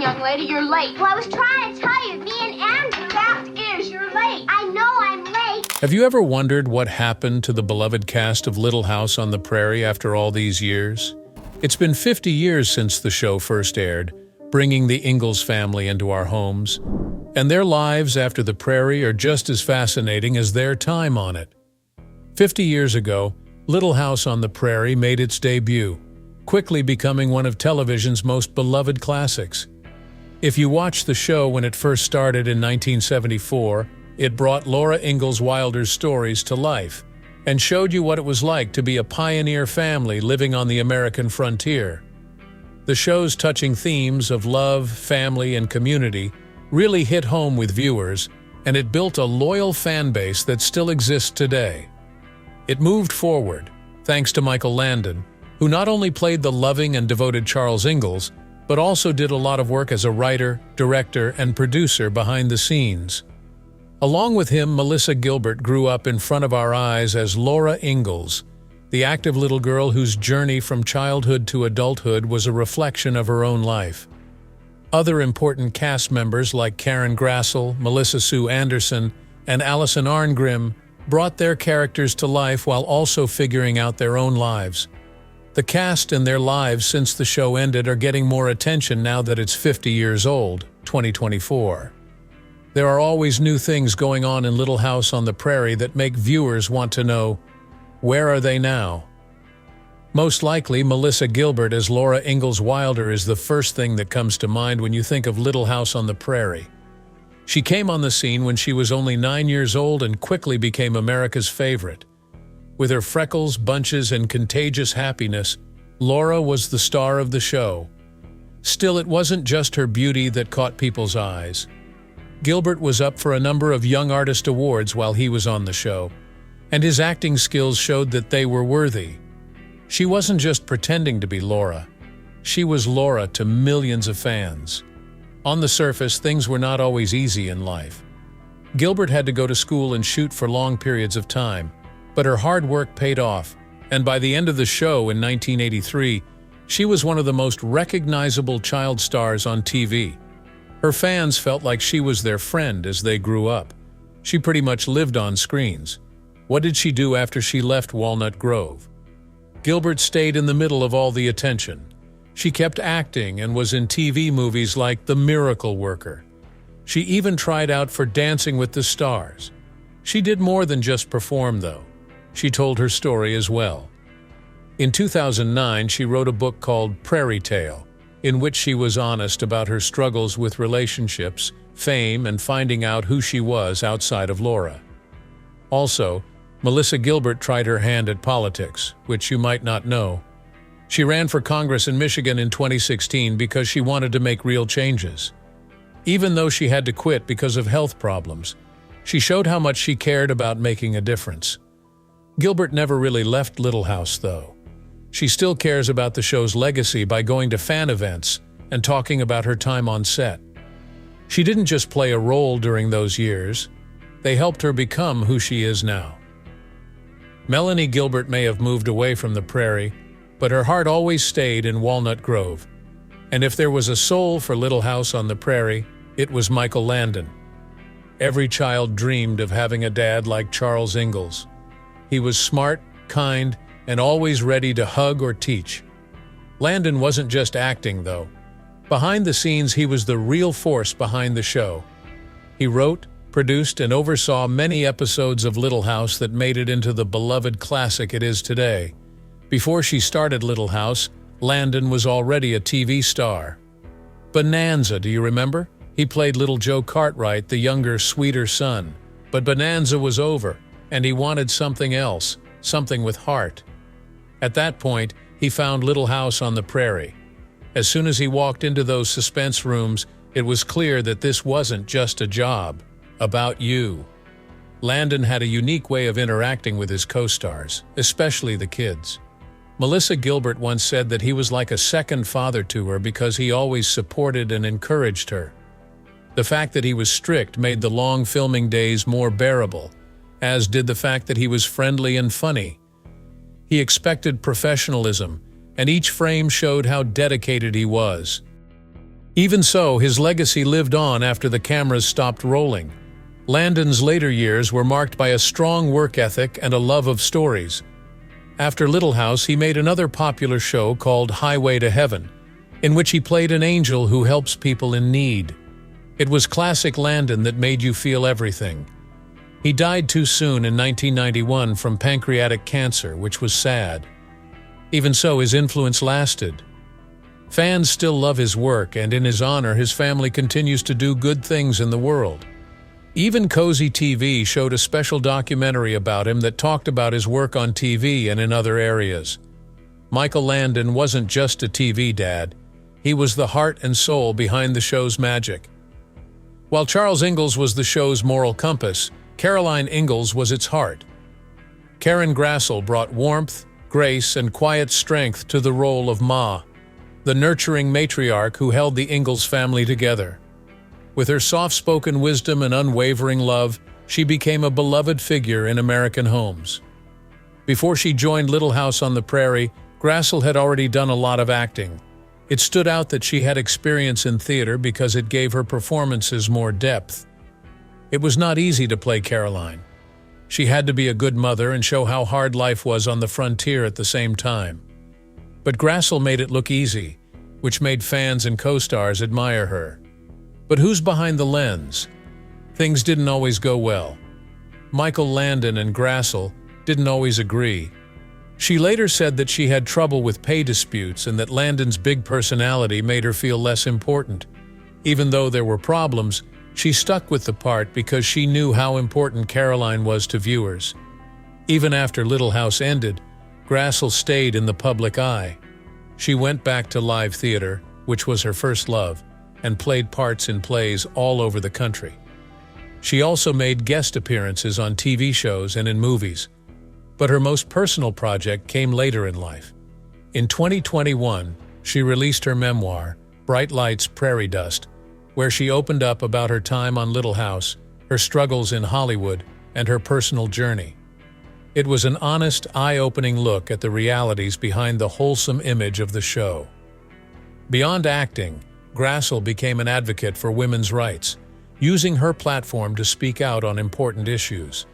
young lady, you're late. Well, I was trying to tell you, me and Andrew. Fact is, you're late. I know I'm late. Have you ever wondered what happened to the beloved cast of Little House on the Prairie after all these years? It's been 50 years since the show first aired, bringing the Ingalls family into our homes. And their lives after the Prairie are just as fascinating as their time on it. 50 years ago, Little House on the Prairie made its debut, quickly becoming one of television's most beloved classics. If you watched the show when it first started in 1974, it brought Laura Ingalls Wilder's stories to life and showed you what it was like to be a pioneer family living on the American frontier. The show's touching themes of love, family, and community really hit home with viewers, and it built a loyal fan base that still exists today. It moved forward, thanks to Michael Landon, who not only played the loving and devoted Charles Ingalls, but also did a lot of work as a writer, director, and producer behind the scenes. Along with him, Melissa Gilbert grew up in front of our eyes as Laura Ingalls, the active little girl whose journey from childhood to adulthood was a reflection of her own life. Other important cast members like Karen Grassel, Melissa Sue Anderson, and Alison Arngrim brought their characters to life while also figuring out their own lives. The cast and their lives since the show ended are getting more attention now that it's 50 years old, 2024. There are always new things going on in Little House on the Prairie that make viewers want to know, where are they now? Most likely, Melissa Gilbert as Laura Ingalls Wilder is the first thing that comes to mind when you think of Little House on the Prairie. She came on the scene when she was only 9 years old and quickly became America's favorite. With her freckles, bunches, and contagious happiness, Laura was the star of the show. Still, it wasn't just her beauty that caught people's eyes. Gilbert was up for a number of Young Artist Awards while he was on the show, and his acting skills showed that they were worthy. She wasn't just pretending to be Laura. She was Laura to millions of fans. On the surface, things were not always easy in life. Gilbert had to go to school and shoot for long periods of time, but her hard work paid off, and by the end of the show in 1983, she was one of the most recognizable child stars on TV. Her fans felt like she was their friend as they grew up. She pretty much lived on screens. What did she do after she left Walnut Grove? Gilbert stayed in the middle of all the attention. She kept acting and was in TV movies like The Miracle Worker. She even tried out for Dancing with the Stars. She did more than just perform, though. She told her story as well. In 2009, she wrote a book called Prairie, in which she was honest about her struggles with relationships, fame, and finding out who she was outside of Laura. Also, Melissa Gilbert tried her hand at politics, which you might not know. She ran for Congress in Michigan in 2016 because she wanted to make real changes. Even though she had to quit because of health problems, she showed how much she cared about making a difference. Gilbert never really left Little House, though. She still cares about the show's legacy by going to fan events and talking about her time on set. She didn't just play a role during those years. They helped her become who she is now. Melanie Gilbert may have moved away from the Prairie, but her heart always stayed in Walnut Grove. And if there was a soul for Little House on the Prairie, it was Michael Landon. Every child dreamed of having a dad like Charles Ingalls. He was smart, kind, and always ready to hug or teach. Landon wasn't just acting, though. Behind the scenes, he was the real force behind the show. He wrote, produced, and oversaw many episodes of Little House that made it into the beloved classic it is today. Before she started Little House, Landon was already a TV star. Bonanza, do you remember? He played little Joe Cartwright, the younger, sweeter son. But Bonanza was over, and he wanted something else, something with heart. At that point, he found Little House on the Prairie. As soon as he walked into those suspense rooms, it was clear that this wasn't just a job. About you. Landon had a unique way of interacting with his co-stars, especially the kids. Melissa Gilbert once said that he was like a second father to her because he always supported and encouraged her. The fact that he was strict made the long filming days more bearable, as did the fact that he was friendly and funny. He expected professionalism, and each frame showed how dedicated he was. Even so, his legacy lived on after the cameras stopped rolling. Landon's later years were marked by a strong work ethic and a love of stories. After Little House, he made another popular show called Highway to Heaven, in which he played an angel who helps people in need. It was classic Landon that made you feel everything. He died too soon in 1991 from pancreatic cancer, which was sad. Even so, his influence lasted. Fans still love his work, and in his honor, his family continues to do good things in the world. Even Cozy TV showed a special documentary about him that talked about his work on TV and in other areas. Michael Landon wasn't just a TV dad. He was the heart and soul behind the show's magic. While Charles Ingalls was the show's moral compass, Caroline Ingalls was its heart. Karen Grassel brought warmth, grace, and quiet strength to the role of Ma, the nurturing matriarch who held the Ingalls family together. With her soft-spoken wisdom and unwavering love, she became a beloved figure in American homes. Before she joined Little House on the Prairie, Grassel had already done a lot of acting. It stood out that she had experience in theater because it gave her performances more depth. It was not easy to play Caroline. She had to be a good mother and show how hard life was on the frontier at the same time. But Grassel made it look easy, which made fans and co-stars admire her. But who's behind the lens? Things didn't always go well. Michael Landon and Grassel didn't always agree. She later said that she had trouble with pay disputes and that Landon's big personality made her feel less important. Even though there were problems, she stuck with the part because she knew how important Caroline was to viewers. Even after Little House ended, Grassel stayed in the public eye. She went back to live theater, which was her first love, and played parts in plays all over the country. She also made guest appearances on TV shows and in movies. But her most personal project came later in life. In 2021, she released her memoir, Bright Lights, Prairie Dust, where she opened up about her time on Little House, her struggles in Hollywood, and her personal journey. It was an honest, eye-opening look at the realities behind the wholesome image of the show. Beyond acting, Grassel became an advocate for women's rights, using her platform to speak out on important issues.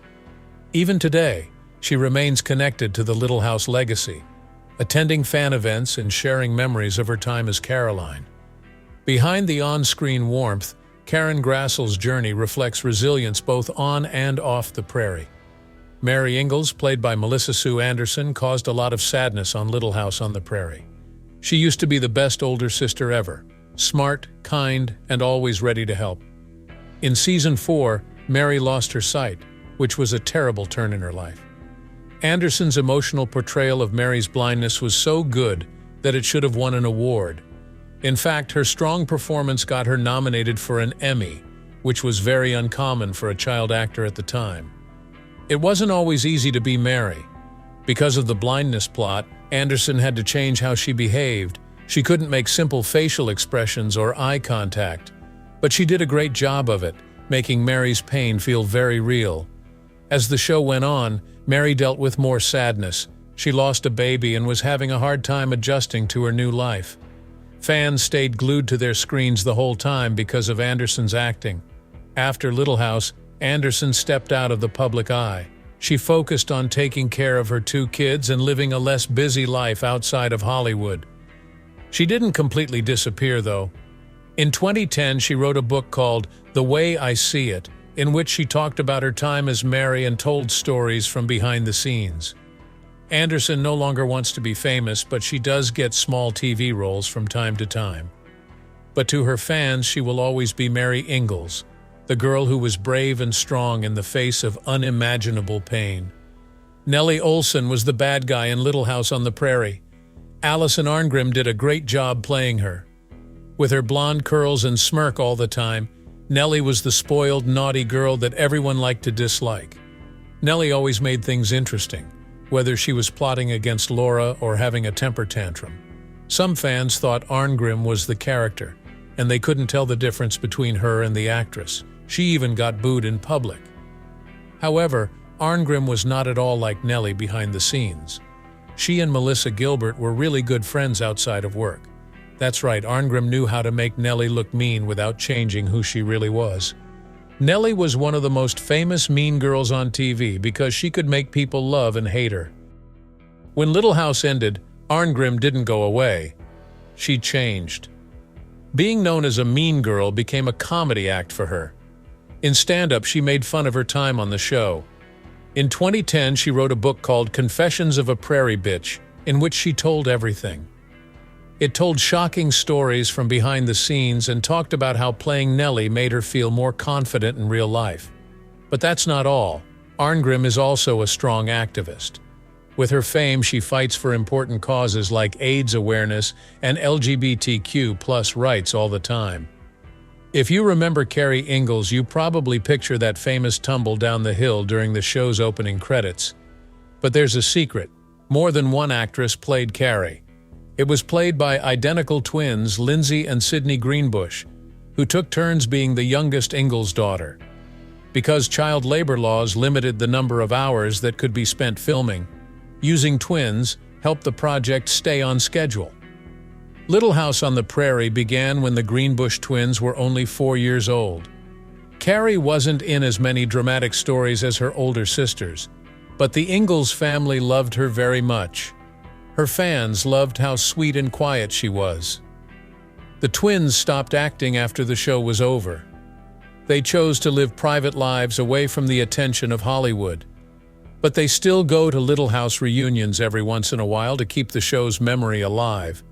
Even today, she remains connected to the Little House legacy, attending fan events and sharing memories of her time as Caroline. Behind the on-screen warmth, Karen Grassel's journey reflects resilience both on and off the prairie. Mary Ingalls, played by Melissa Sue Anderson, caused a lot of sadness on Little House on the Prairie. She used to be the best older sister ever, smart, kind, and always ready to help. In Season 4, Mary lost her sight, which was a terrible turn in her life. Anderson's emotional portrayal of Mary's blindness was so good that it should have won an award. In fact, her strong performance got her nominated for an Emmy, which was very uncommon for a child actor at the time. It wasn't always easy to be Mary. Because of the blindness plot, Anderson had to change how she behaved. She couldn't make simple facial expressions or eye contact. But she did a great job of it, making Mary's pain feel very real. As the show went on, Mary dealt with more sadness. She lost a baby and was having a hard time adjusting to her new life. Fans stayed glued to their screens the whole time because of Anderson's acting. After Little House, Anderson stepped out of the public eye. She focused on taking care of her 2 kids and living a less busy life outside of Hollywood. She didn't completely disappear, though. In 2010, she wrote a book called The Way I See It, in which she talked about her time as Mary and told stories from behind the scenes. Anderson no longer wants to be famous, but she does get small TV roles from time to time. But to her fans, she will always be Mary Ingalls, the girl who was brave and strong in the face of unimaginable pain. Nellie Olson was the bad guy in Little House on the Prairie. Alison Arngrim did a great job playing her. With her blonde curls and smirk all the time, Nellie was the spoiled, naughty girl that everyone liked to dislike. Nellie always made things interesting, whether she was plotting against Laura or having a temper tantrum. Some fans thought Arngrim was the character, and they couldn't tell the difference between her and the actress. She even got booed in public. However, Arngrim was not at all like Nellie behind the scenes. She and Melissa Gilbert were really good friends outside of work. That's right, Arngrim knew how to make Nellie look mean without changing who she really was. Nellie was one of the most famous mean girls on TV because she could make people love and hate her. When Little House ended, Arngrim didn't go away. She changed. Being known as a mean girl became a comedy act for her. In stand-up, she made fun of her time on the show. In 2010, she wrote a book called Confessions of a Prairie Bitch, in which she told everything. It told shocking stories from behind the scenes and talked about how playing Nellie made her feel more confident in real life. But that's not all. Arngrim is also a strong activist. With her fame, she fights for important causes like AIDS awareness and LGBTQ+ rights all the time. If you remember Carrie Ingalls, you probably picture that famous tumble down the hill during the show's opening credits. But there's a secret. More than one actress played Carrie. It was played by identical twins Lindsay and Sydney Greenbush, who took turns being the youngest Ingalls daughter. Because child labor laws limited the number of hours that could be spent filming, using twins helped the project stay on schedule. Little House on the Prairie began when the Greenbush twins were only 4 years old. Carrie wasn't in as many dramatic stories as her older sisters, but the Ingalls family loved her very much. Her fans loved how sweet and quiet she was. The twins stopped acting after the show was over. They chose to live private lives away from the attention of Hollywood. But they still go to Little House reunions every once in a while to keep the show's memory alive.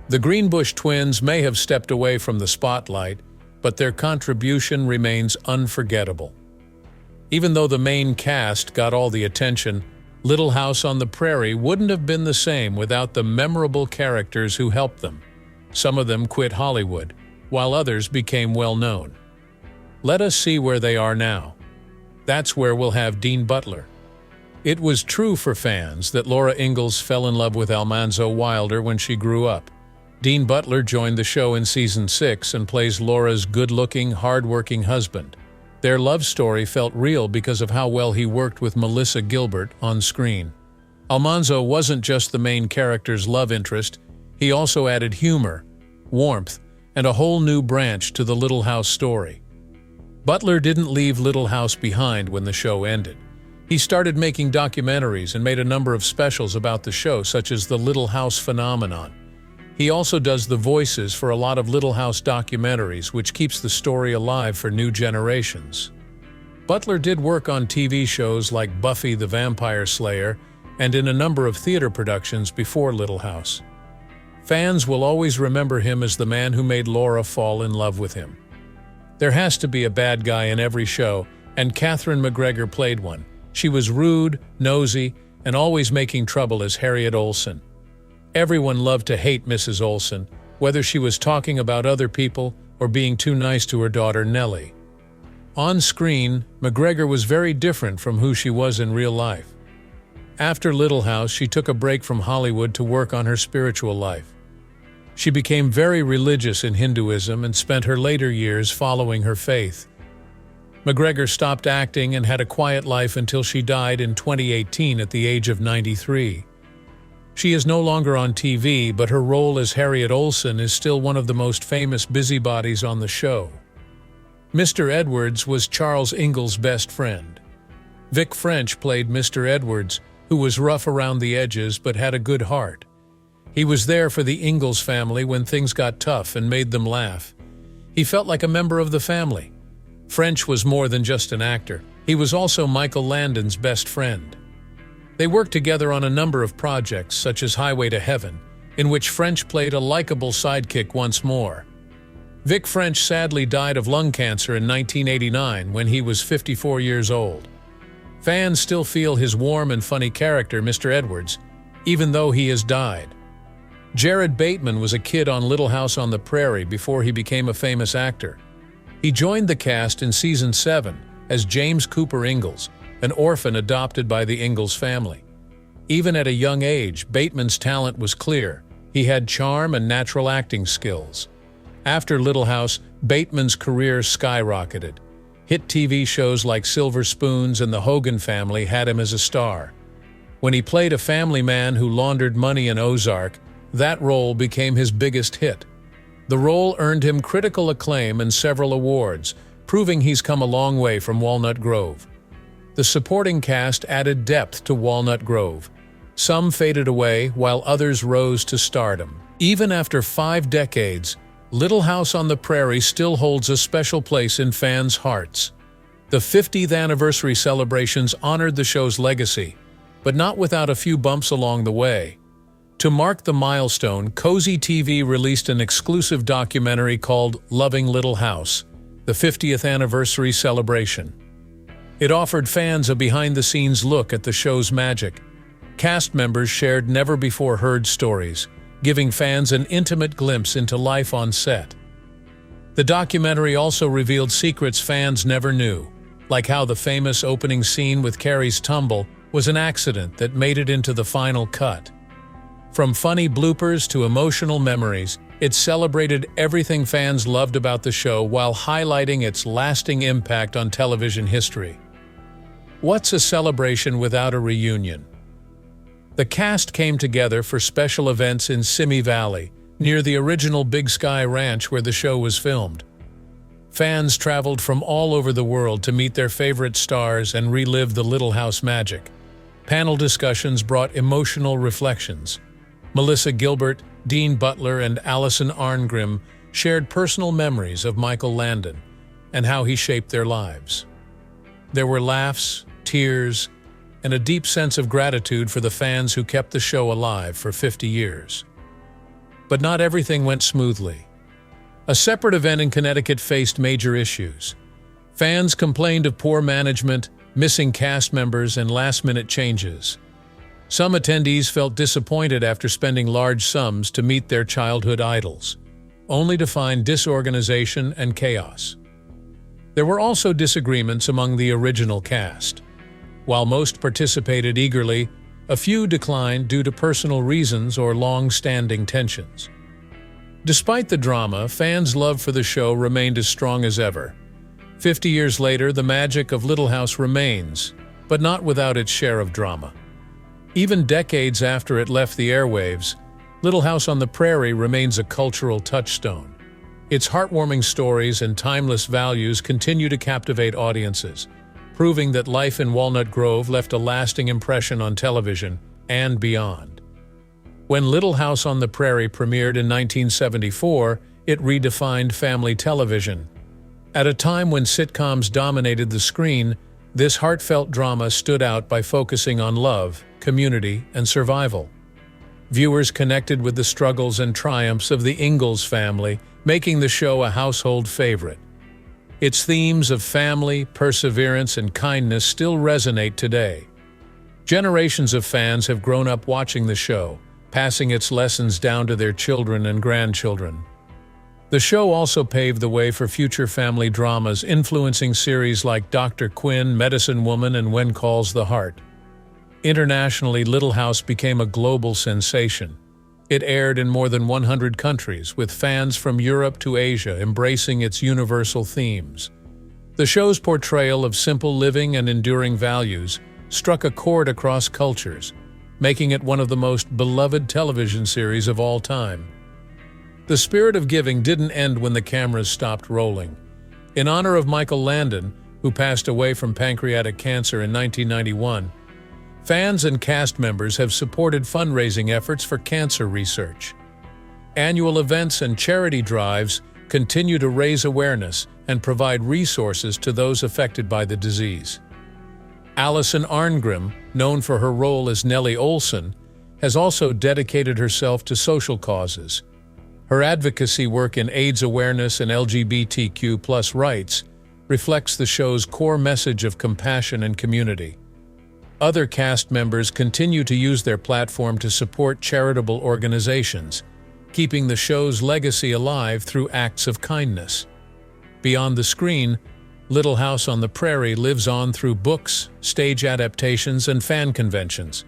The Greenbush twins may have stepped away from the spotlight, but their contribution remains unforgettable. Even though the main cast got all the attention, Little House on the Prairie wouldn't have been the same without the memorable characters who helped them. Some of them quit Hollywood, while others became well-known. Let us see where they are now. That's where we'll have Dean Butler. It was true for fans that Laura Ingalls fell in love with Almanzo Wilder when she grew up. Dean Butler joined the show in Season 6 and plays Laura's good-looking, hard-working husband. Their love story felt real because of how well he worked with Melissa Gilbert on screen. Almanzo wasn't just the main character's love interest, he also added humor, warmth, and a whole new branch to the Little House story. Butler didn't leave Little House behind when the show ended. He started making documentaries and made a number of specials about the show, such as the Little House phenomenon. He also does the voices for a lot of Little House documentaries, which keeps the story alive for new generations. Butler did work on TV shows like Buffy the Vampire Slayer and in a number of theater productions before Little House. Fans will always remember him as the man who made Laura fall in love with him. There has to be a bad guy in every show, and Catherine McGregor played one. She was rude, nosy, and always making trouble as Harriet Olsen. Everyone loved to hate Mrs. Olsen, whether she was talking about other people or being too nice to her daughter Nellie. On screen, McGregor was very different from who she was in real life. After Little House, she took a break from Hollywood to work on her spiritual life. She became very religious in Hinduism and spent her later years following her faith. McGregor stopped acting and had a quiet life until she died in 2018 at the age of 93. She is no longer on TV, but her role as Harriet Olsen is still one of the most famous busybodies on the show. Mr. Edwards was Charles Ingalls' best friend. Vic French played Mr. Edwards, who was rough around the edges but had a good heart. He was there for the Ingalls family when things got tough and made them laugh. He felt like a member of the family. French was more than just an actor. He was also Michael Landon's best friend. They worked together on a number of projects, such as Highway to Heaven, in which French played a likable sidekick once more. Vic French sadly died of lung cancer in 1989 when he was 54 years old. Fans still feel his warm and funny character, Mr. Edwards, even though he has died. Jared Bateman was a kid on Little House on the Prairie before he became a famous actor. He joined the cast in Season 7 as James Cooper Ingalls, an orphan adopted by the Ingalls family. Even at a young age, Bateman's talent was clear. He had charm and natural acting skills. After Little House, Bateman's career skyrocketed. Hit TV shows like Silver Spoons and The Hogan Family had him as a star. When he played a family man who laundered money in Ozark, That role became his biggest hit. The role earned him critical acclaim and several awards, proving he's come a long way from Walnut Grove. The supporting cast added depth to Walnut Grove. Some faded away, while others rose to stardom. Even after 5 decades, Little House on the Prairie still holds a special place in fans' hearts. The 50th anniversary celebrations honored the show's legacy, but not without a few bumps along the way. To mark the milestone, Cozy TV released an exclusive documentary called Loving Little House, the 50th anniversary celebration. It offered fans a behind-the-scenes look at the show's magic. Cast members shared never-before-heard stories, giving fans an intimate glimpse into life on set. The documentary also revealed secrets fans never knew, like how the famous opening scene with Carrie's tumble was an accident that made it into the final cut. From funny bloopers to emotional memories, it celebrated everything fans loved about the show while highlighting its lasting impact on television history. What's a celebration without a reunion? The cast came together for special events in Simi Valley, near the original Big Sky Ranch where the show was filmed. Fans traveled from all over the world to meet their favorite stars and relive the Little House magic. Panel discussions brought emotional reflections. Melissa Gilbert, Dean Butler, and Alison Arngrim shared personal memories of Michael Landon and how he shaped their lives. There were laughs, tears, and a deep sense of gratitude for the fans who kept the show alive for 50 years. But not everything went smoothly. A separate event in Connecticut faced major issues. Fans complained of poor management, missing cast members, and last-minute changes. Some attendees felt disappointed after spending large sums to meet their childhood idols, only to find disorganization and chaos. There were also disagreements among the original cast. While most participated eagerly, a few declined due to personal reasons or long-standing tensions. Despite the drama, fans' love for the show remained as strong as ever. 50 years later, the magic of Little House remains, but not without its share of drama. Even decades after it left the airwaves, Little House on the Prairie remains a cultural touchstone. Its heartwarming stories and timeless values continue to captivate audiences, proving that life in Walnut Grove left a lasting impression on television and beyond. When Little House on the Prairie premiered in 1974, it redefined family television. At a time when sitcoms dominated the screen, this heartfelt drama stood out by focusing on love, community, and survival. Viewers connected with the struggles and triumphs of the Ingalls family, making the show a household favorite. Its themes of family, perseverance, and kindness still resonate today. Generations of fans have grown up watching the show, passing its lessons down to their children and grandchildren. The show also paved the way for future family dramas, influencing series like Dr. Quinn, Medicine Woman, and When Calls the Heart. Internationally, Little House became a global sensation. It aired in more than 100 countries, with fans from Europe to Asia embracing its universal themes. The show's portrayal of simple living and enduring values struck a chord across cultures, making it one of the most beloved television series of all time. The spirit of giving didn't end when the cameras stopped rolling. In honor of Michael Landon, who passed away from pancreatic cancer in 1991, fans and cast members have supported fundraising efforts for cancer research. Annual events and charity drives continue to raise awareness and provide resources to those affected by the disease. Alison Arngrim, known for her role as Nellie Olson, has also dedicated herself to social causes. Her advocacy work in AIDS awareness and LGBTQ+ rights reflects the show's core message of compassion and community. Other cast members continue to use their platform to support charitable organizations, keeping the show's legacy alive through acts of kindness. Beyond the screen, Little House on the Prairie lives on through books, stage adaptations, and fan conventions.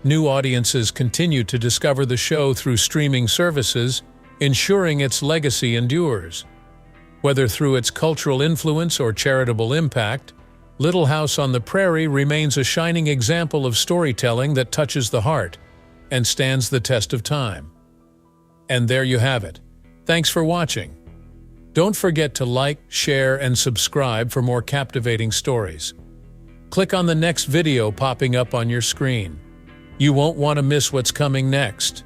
New audiences continue to discover the show through streaming services, ensuring its legacy endures. Whether through its cultural influence or charitable impact, Little House on the Prairie remains a shining example of storytelling that touches the heart and stands the test of time. And there you have it. Thanks for watching. Don't forget to like, share, and subscribe for more captivating stories. Click on the next video popping up on your screen. You won't want to miss what's coming next.